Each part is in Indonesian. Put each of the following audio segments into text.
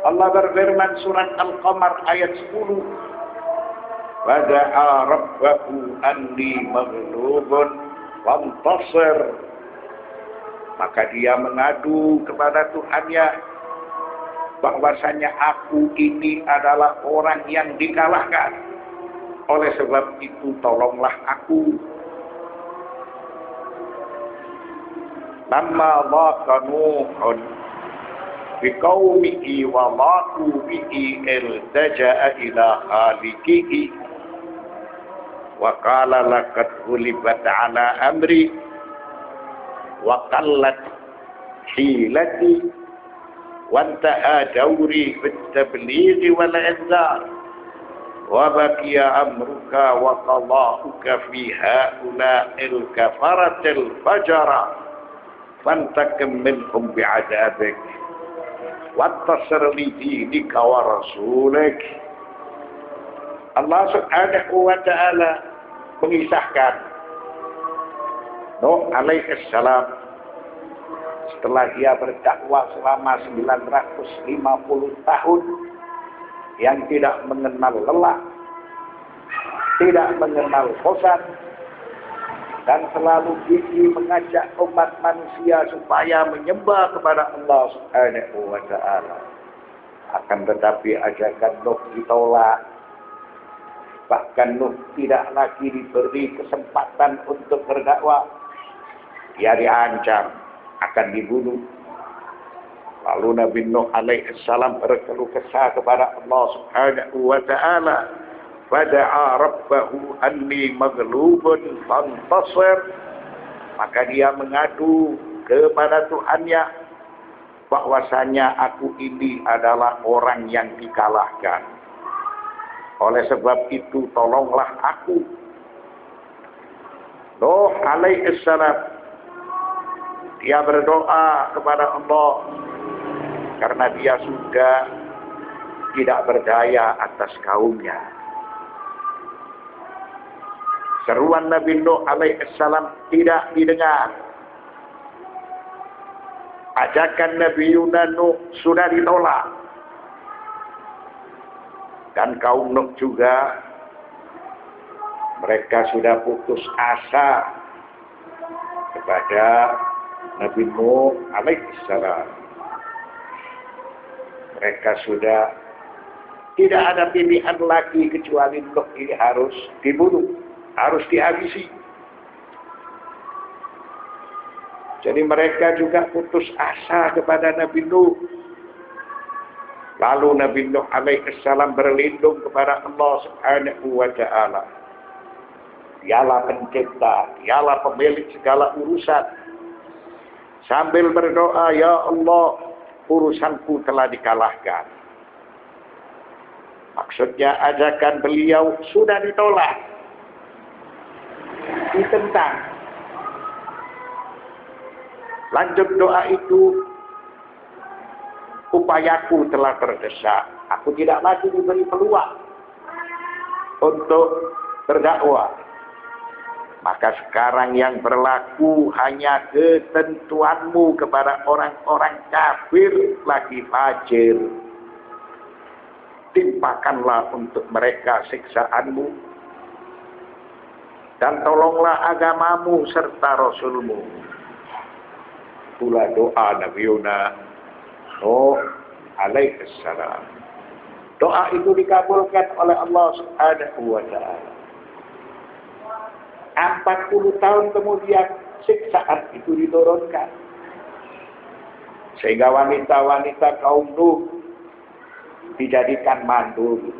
Allah berfirman surat Al-Qamar ayat 10. Wada'a rabbahu anni maghlubun fantasir. Maka dia mengadu kepada Tuhannya bahwasanya aku ini adalah orang yang dikalahkan. Oleh sebab itu tolonglah aku. Lamma dhaqa Nuhun biqaumihi wa dhaqu bihi iltaja'a ila khaliqihi wa qala laqad ghulibat ala amri wa qallat hilati wa intaha dawri fit tablighi wal inzar wa baqiya amruka wa qada'uka fi ha'ula'il kafaratil fajara fantakim minhum bi'adabik wattasir li dinika wa rasulik. Allah subhanahu wa ta'ala mengisahkan Nuh alaihissalam setelah dia berdakwah selama 950 tahun yang tidak mengenal lelah, tidak mengenal bosan, dan selalu gigih mengajak umat manusia supaya menyembah kepada Allah Subhanahu wa ta'ala. Akan tetapi ajakan Nuh ditolak. Bahkan Nuh tidak lagi diberi kesempatan untuk berdakwah. Dia diancam akan dibunuh. Lalu Nabi Nuh alaihissalam berkeluh kesah kepada Allah Subhanahu wa ta'ala. Fada'a rabbahu anni maghlubun fantasir. Maka dia mengadu kepada Tuhannya bahwasanya aku ini adalah orang yang dikalahkan. Oleh sebab itu tolonglah aku. Nuh alaihissalam dia berdoa kepada Allah karena dia sudah tidak berdaya atas kaumnya. Seruan Nabi Nuh alaihissalam tidak didengar. Ajakan Nabi Nuh sudah ditolak. Dan kaum Nuh juga, mereka sudah putus asa kepada Nabi Nuh alaihissalam. Mereka sudah tidak ada pilihan lagi kecuali Nuh ini harus dibunuh, harus dihabisi. Jadi mereka juga putus asa kepada Nabi Nuh. Lalu Nabi Nuh alaihissalam berlindung kepada Allah Subhanahu wa ta'ala. Dialah pencipta, dialah pemilik segala urusan. Sambil berdoa, ya Allah, urusanku telah dikalahkan. Maksudnya ajakan beliau sudah ditolak, ditentang. Lanjut doa itu, upayaku telah terdesak. Aku tidak lagi diberi peluang untuk berdakwah. Maka sekarang yang berlaku hanya ketentuanmu kepada orang-orang kafir lagi fajir. Timpakanlah untuk mereka siksaanmu. Dan tolonglah agamamu serta Rasulmu. Itulah doa Nabi Nuh alaihissalam. Doa itu dikabulkan oleh Allah Subhanahu wa ta'ala. 40 tahun kemudian siksaan itu diturunkan. Sehingga wanita-wanita kaum Nuh dijadikan mandul.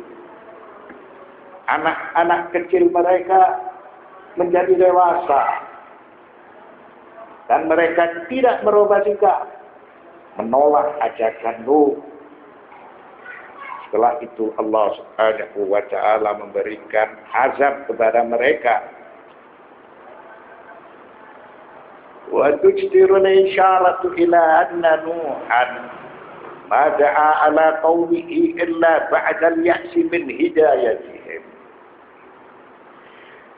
Anak-anak kecil mereka menjadi dewasa. Dan mereka tidak merubah sikap, menolak ajakan Nuh. Setelah itu Allah Subhanahu wa ta'ala memberikan azab kepada mereka. Wa tujdiru al-isharatu ila anna Nuhan ma da'a ala qawmihi illa ba'da al-ya'si min hidayatihim.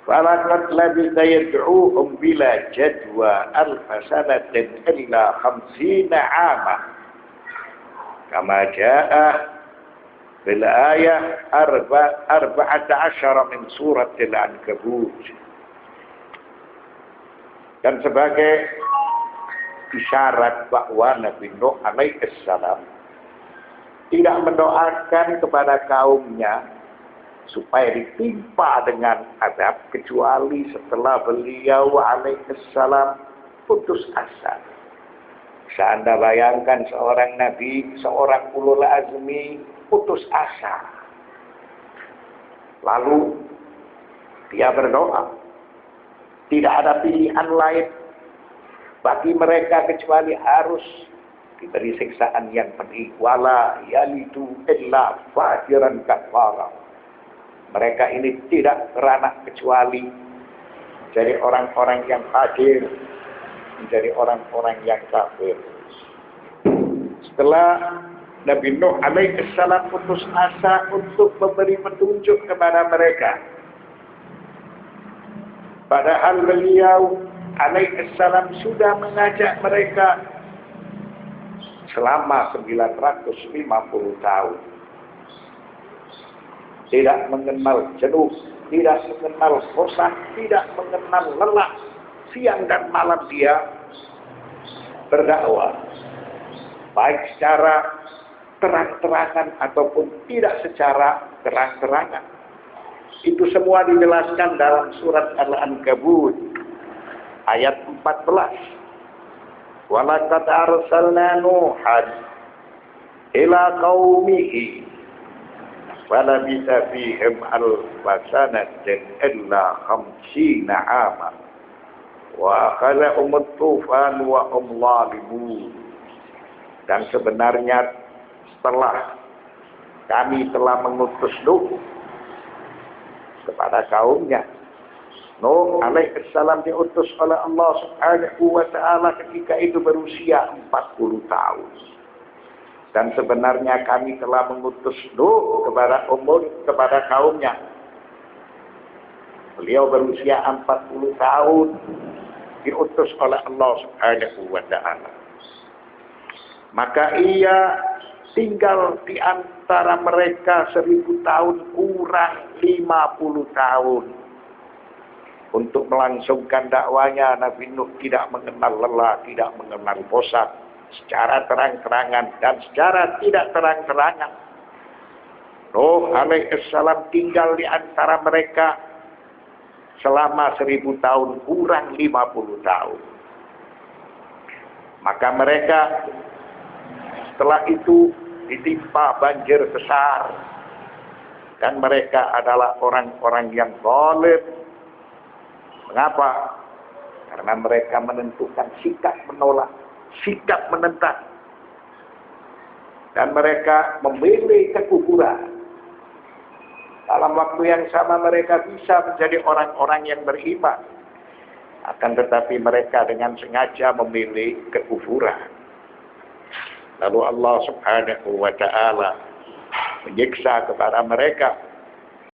Falaqad labitha yad'uhum bila jadwa alfa sanatin illa 50 'ama Kama jaa bil ayah 14 min surat Al-Ankabut. Dan sebagai isyarat bahwa Nabi Nuh alaihissalam tidak mendoakan kepada kaumnya supaya ditimpa dengan azab kecuali setelah beliau alaihissalam putus asa. Bisa Anda bayangkan seorang Nabi, seorang ulul azmi putus asa. Lalu dia berdoa. Tidak ada pilihan lain bagi mereka kecuali harus diberi siksaan yang pedih. Wala yalidu illa fajiran kafara. Mereka ini tidak beranak kecuali menjadi orang-orang yang fajir, menjadi orang-orang yang kafir. Setelah Nabi Nuh alaihissalam putus asa untuk memberi petunjuk kepada mereka, padahal beliau alaihissalam sudah mengajak mereka selama 950 tahun. Tidak mengenal jenuh, tidak mengenal bosan, tidak mengenal lelah. Siang dan malam dia berdakwah. Baik secara terang-terangan ataupun tidak secara terang-terangan. Itu semua dijelaskan dalam surat Al-Ankabut ayat 14. Walaqad arsalna Nuhan ila qaumihi falabitha fihim alfa sanatin illa 50 aman wa akhadhahum at-tufan wa hum zalimun. Dan sebenarnya setelah kami telah mengutus Nuh kepada kaumnya. Nuh alaihissalam diutus oleh Allah subhanahu wa ta'ala ketika itu berusia 40 tahun. Dan sebenarnya kami telah mengutus Nuh kepada kaumnya. Beliau berusia 40 tahun diutus oleh Allah subhanahu wa ta'ala. Maka ia tinggal di antara mereka 1000 tahun kurang 50 tahun. Untuk melangsungkan dakwanya, Nabi Nuh tidak mengenal lelah, tidak mengenal bosan. Secara terang-terangan dan secara tidak terang-terangan. Nuh alaihissalam tinggal di antara mereka selama 1000 tahun kurang 50 tahun. Maka mereka setelah itu ditimpa banjir besar. Dan mereka adalah orang-orang yang zalim. Mengapa? Karena mereka menentukan sikap menolak, sikap menentang. Dan mereka memilih kekufuran. Dalam waktu yang sama mereka bisa menjadi orang-orang yang beriman. Akan tetapi mereka dengan sengaja memilih kekufuran. Lalu Allah subhanahu wa ta'ala menyiksa kepada mereka